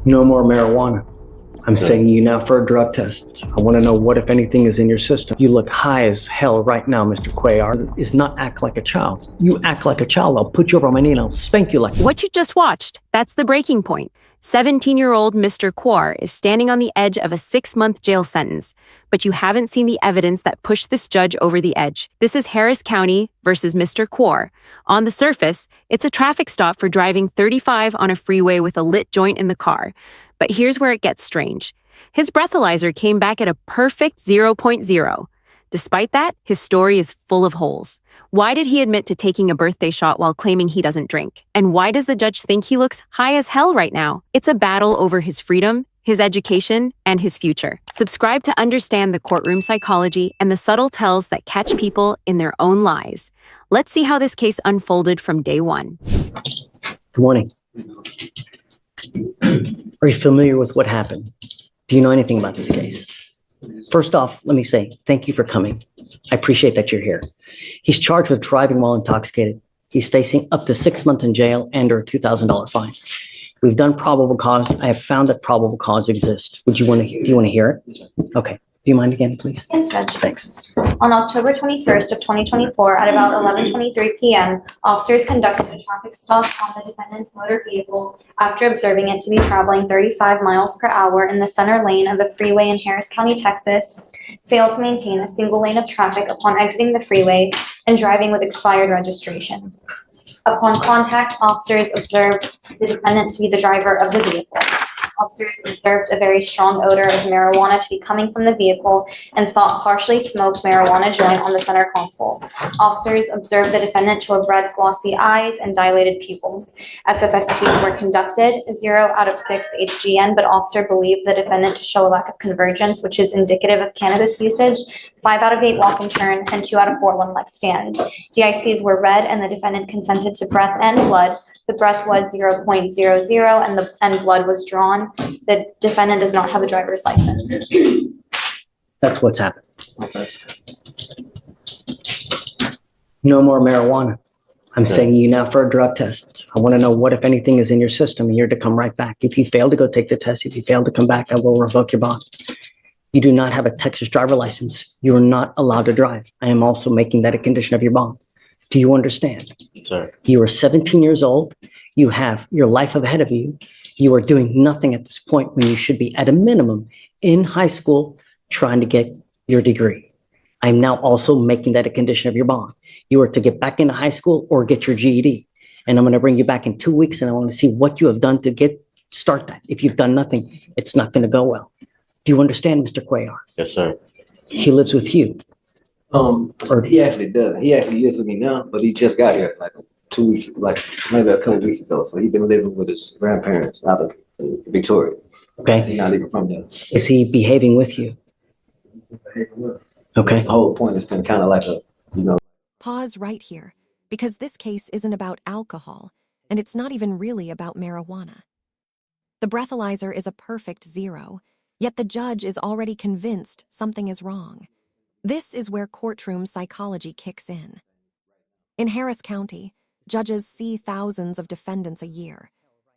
No more marijuana. I'm sending you now for a drug test. I want to know what, if anything, is in your system. You look high as hell right now, Mr. Quar. Is not act like a child. You act like a child, I'll put you over on my knee and I'll spank you like... What you just watched, that's the breaking point. 17-year-old Mr. Quar is standing on the edge of a 6-month jail sentence, but you haven't seen the evidence that pushed this judge over the edge. This is Harris County versus Mr. Quar. On the surface, it's a traffic stop for driving 35 on a freeway with a lit joint in the car. But here's where it gets strange. His breathalyzer came back at a perfect 0.0. Despite that, his story is full of holes. Why did he admit to taking a birthday shot while claiming he doesn't drink? And why does the judge think he looks high as hell right now? It's a battle over his freedom, his education, and his future. Subscribe to understand the courtroom psychology and the subtle tells that catch people in their own lies. Let's see how this case unfolded from day one. Good morning. Are you familiar with what happened? Do you know anything about this case? First off, let me say thank you for coming. I appreciate that you're here. He's charged with driving while intoxicated. He's facing up to 6 months in jail and or a $2,000 fine. We've done probable cause. I have found that probable cause exists. Do you want to hear it? Okay. Do you mind again, please? Yes, Judge. Thanks. On October 21st of 2024 at about 11:23 p.m., officers conducted a traffic stop on the defendant's motor vehicle after observing it to be traveling 35 miles per hour in the center lane of the freeway in Harris County, Texas, failed to maintain a single lane of traffic upon exiting the freeway, and driving with expired registration. Upon contact, officers observed the defendant to be the driver of the vehicle. Officers observed a very strong odor of marijuana to be coming from the vehicle and saw a partially smoked marijuana joint on the center console. Officers observed the defendant to have red glossy eyes and dilated pupils. SFSTs were conducted, 0 out of 6 HGN, but officer believed the defendant to show a lack of convergence, which is indicative of cannabis usage, 5 out of 8 walk and turn, and 2 out of 4 one-leg stand. DICs were red and the defendant consented to breath and blood. The breath was 0.00 and blood was drawn. The defendant does not have a driver's license. That's what's happened. Okay. No more marijuana. I'm sending you now for a drug test. I want to know what, if anything, is in your system, and you're to come right back. If you fail to go take the test, if you fail to come back, I will revoke your bond. You do not have a Texas driver license. You are not allowed to drive. I am also making that a condition of your bond. Do you understand? Sir. You are 17 years old. You have your life ahead of you. You are doing nothing at this point when you should be at a minimum in high school trying to get your degree. I'm now also making that a condition of your bond. You are to get back into high school or get your GED. And I'm going to bring you back in 2 weeks and I want to see what you have done to start that. If you've done nothing, it's not going to go well. Do you understand, Mr. Quar? Yes, sir. He lives with you. He actually does. He actually lives with me now, but he just got here like 2 weeks, like maybe a couple weeks ago. So he's been living with his grandparents out of Victoria. Okay. He's not even from there. Is he behaving with you? Okay. The whole point has been kind of like Pause right here, because this case isn't about alcohol, and it's not even really about marijuana. The breathalyzer is a perfect 0, yet the judge is already convinced something is wrong. This is where courtroom psychology kicks in. In Harris County, judges see thousands of defendants a year,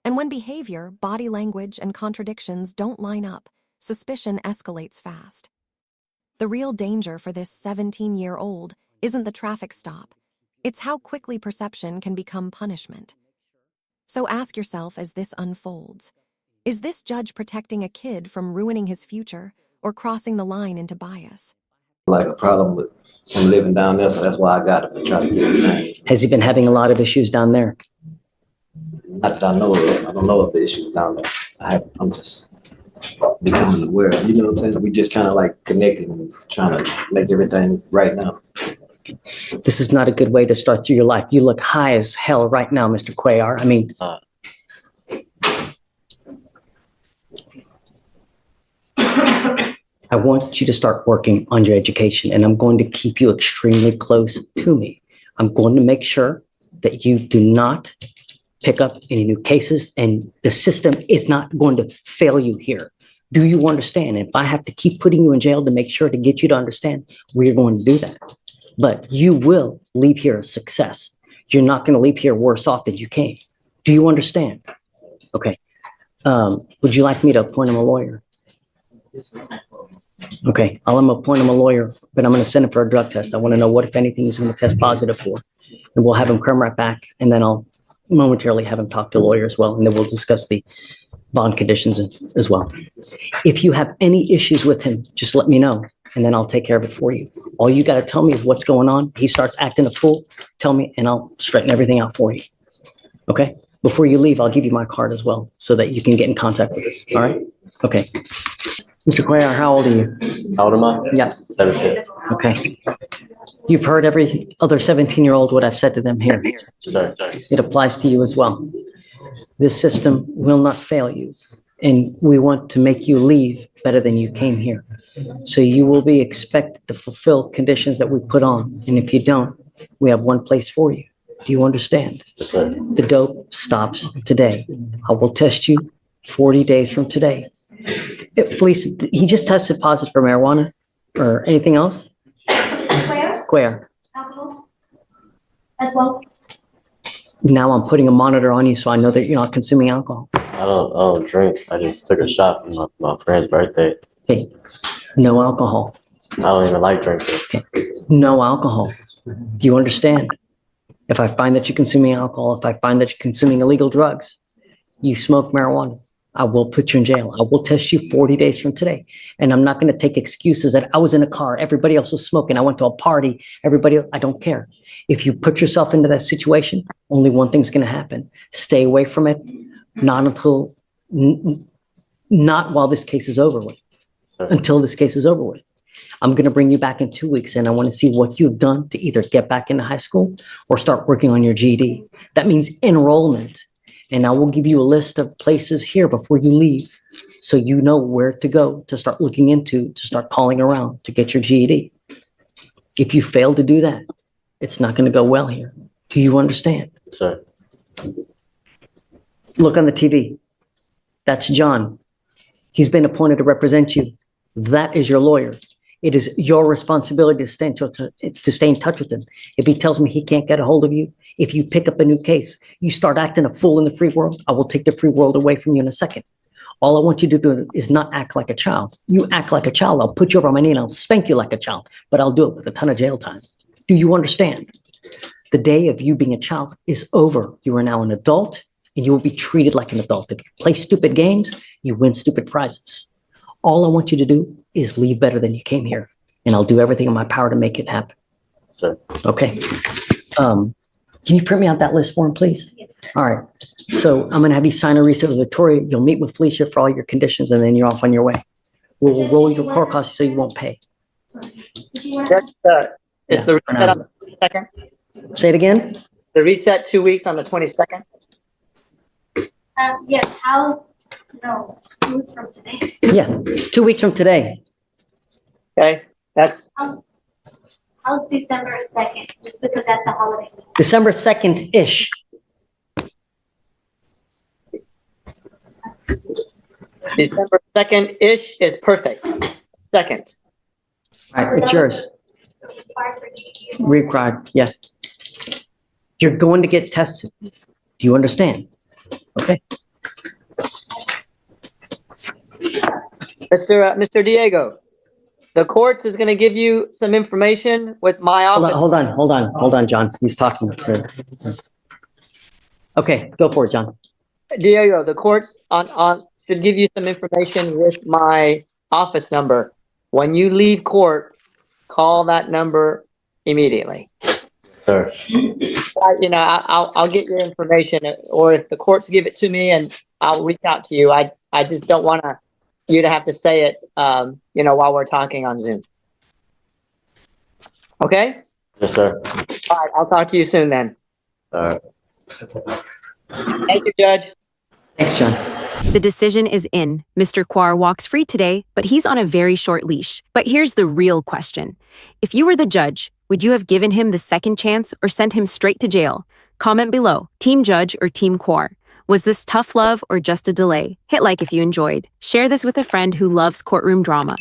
and when behavior, body language, and contradictions don't line up, suspicion escalates fast. The real danger for this 17-year-old isn't the traffic stop. It's how quickly perception can become punishment. So ask yourself as this unfolds, is this judge protecting a kid from ruining his future or crossing the line into bias? like a problem with him living down there, so that's why I got him and try to get him down. Has he been having a lot of issues down there? Not that I know of. I don't know of the issues down there. I'm just becoming aware. You know what I'm saying? We just kind of like connecting and trying to make everything right now. This is not a good way to start through your life. You look high as hell right now, Mr. Quar. I mean, I want you to start working on your education, and I'm going to keep you extremely close to me. I'm going to make sure that you do not pick up any new cases, and the system is not going to fail you here. Do you understand? If I have to keep putting you in jail to make sure to get you to understand, we're going to do that. But you will leave here a success. You're not going to leave here worse off than you came. Do you understand? Okay. Would you like me to appoint him a lawyer? Okay, I'll appoint him a lawyer, but I'm going to send him for a drug test. I want to know what, if anything, he's going to test positive for. And we'll have him come right back, and then I'll momentarily have him talk to a lawyer as well, and then we'll discuss the bond conditions as well. If you have any issues with him, just let me know, and then I'll take care of it for you. All you got to tell me is what's going on. He starts acting a fool, tell me, and I'll straighten everything out for you. Okay? Before you leave, I'll give you my card as well, so that you can get in contact with us. All right? Okay. Mr. Quar, how old are you? How old am I? Yeah. 17. Okay. You've heard every other 17-year-old what I've said to them here. Sorry. It applies to you as well. This system will not fail you, and we want to make you leave better than you came here. So you will be expected to fulfill conditions that we put on, and if you don't, we have one place for you. Do you understand? Yes, sir. The dope stops today. I will test you 40 days from today. Police, he just tested positive for marijuana or anything else? Where? Alcohol as well. Now I'm putting a monitor on you so I know that you're not consuming alcohol. I don't drink. I just took a shot for my friend's birthday. Okay, no alcohol. I don't even like drinking. Okay, no alcohol. Do you understand? If I find that you're consuming alcohol, if I find that you're consuming illegal drugs, you smoke marijuana, I will put you in jail. I will test you 40 days from today. And I'm not going to take excuses that I was in a car, everybody else was smoking, I went to a party, I don't care. If you put yourself into that situation, only one thing's going to happen. Stay away from it, not while this case is over with, until this case is over with. I'm going to bring you back in 2 weeks, and I want to see what you've done to either get back into high school or start working on your GED. That means enrollment. And I will give you a list of places here before you leave, so you know where to go to start looking into, to start calling around to get your GED. If you fail to do that, it's not going to go well here. Do you understand? Sir. Look on the TV. That's John. He's been appointed to represent you. That is your lawyer. It is your responsibility to stay in touch with him. If he tells me he can't get a hold of you, if you pick up a new case, you start acting a fool in the free world, I will take the free world away from you in a second. All I want you to do is not act like a child. You act like a child, I'll put you over on my knee and I'll spank you like a child, but I'll do it with a ton of jail time. Do you understand? The day of you being a child is over. You are now an adult, and you will be treated like an adult. If you play stupid games, you win stupid prizes. All I want you to do is leave better than you came here, and I'll do everything in my power to make it happen. Sir. Okay. Can you print me out that list form, please? Yes. All right. So I'm going to have you sign a receipt with Victoria. You'll meet with Felicia for all your conditions, and then you're off on your way. We'll roll your court costs so you won't pay. Judge, is the reset on the 22nd? Say it again? The reset 2 weeks on the 22nd? Yes, 2 weeks from today. Yeah, 2 weeks from today. Okay, that's, How's December 2nd, just because that's a holiday. December 2nd-ish. December 2nd-ish is perfect. Second. All right, it's yours. Required for GED. Required, yeah. You're going to get tested. Do you understand? Okay. Mr. Diego, the courts is going to give you some information with my office. Hold on, John. He's talking to. Okay, go for it, John. Diego, the courts should give you some information with my office number. When you leave court, call that number immediately. Sir. I'll get your information, or if the courts give it to me, and I'll reach out to you. I just don't want you to have to say it, while we're talking on Zoom. Okay? Yes, sir. All right. I'll talk to you soon then. All right. Thank you, Judge. Thanks, John. The decision is in. Mr. Quar walks free today, but he's on a very short leash. But here's the real question. If you were the judge, would you have given him the second chance or sent him straight to jail? Comment below, Team Judge or Team Quar. Was this tough love or just a delay? Hit like if you enjoyed. Share this with a friend who loves courtroom drama.